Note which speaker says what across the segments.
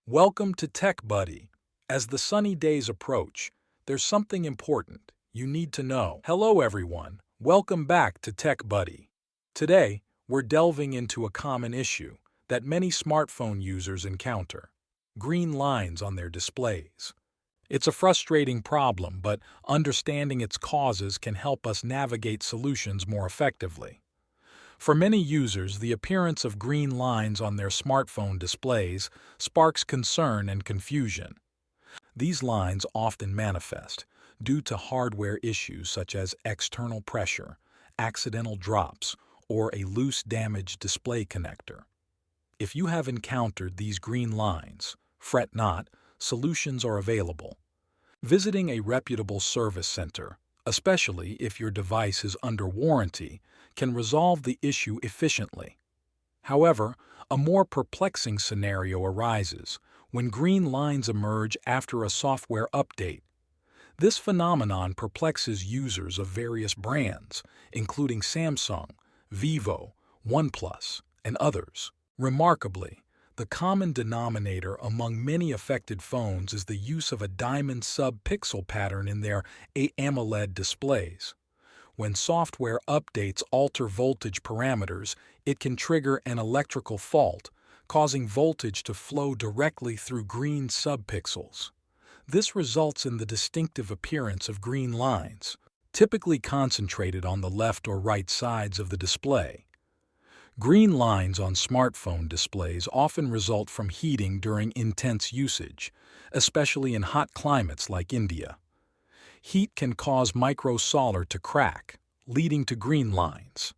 Speaker 1: Welcome to Tech Buddy. As the sunny days approach, there's something important you need to know. Hello everyone, welcome back to Tech Buddy. Today, we're delving into a common issue that many smartphone users encounter: green lines on their displays. It's a frustrating problem, but understanding its causes can help us navigate solutions more effectively. For many users, the appearance of green lines on their smartphone displays sparks concern and confusion. These lines often manifest due to hardware issues such as external pressure, accidental drops, or a loose damaged display connector. If you have encountered these green lines, fret not, solutions are available. Visiting a reputable service center, especially if your device is under warranty, can resolve the issue efficiently. However, a more perplexing scenario arises when green lines emerge after a software update. This phenomenon perplexes users of various brands, including Samsung, Vivo, OnePlus, and others. Remarkably, the common denominator among many affected phones is the use of a diamond subpixel pattern in their AMOLED displays. When software updates alter voltage parameters, it can trigger an electrical fault, causing voltage to flow directly through green subpixels. This results in the distinctive appearance of green lines, typically concentrated on the left or right sides of the display. Green lines on smartphone displays often result from heating during intense usage, especially in hot climates like India. Heat can cause microsolder to crack, leading to green lines.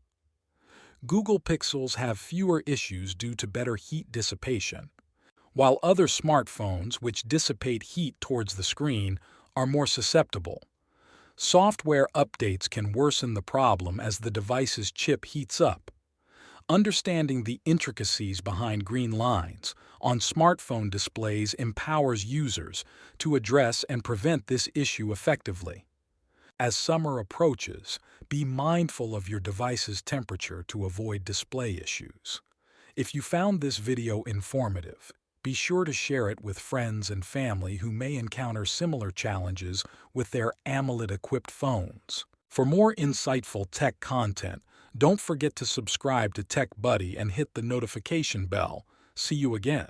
Speaker 1: Google Pixels have fewer issues due to better heat dissipation, while other smartphones, which dissipate heat towards the screen, are more susceptible. Software updates can worsen the problem as the device's chip heats up. Understanding the intricacies behind green lines on smartphone displays empowers users to address and prevent this issue effectively. As summer approaches, be mindful of your device's temperature to avoid display issues. If you found this video informative, be sure to share it with friends and family who may encounter similar challenges with their AMOLED-equipped phones. For more insightful tech content, don't forget to subscribe to Tech Buddy and hit the notification bell. See you again.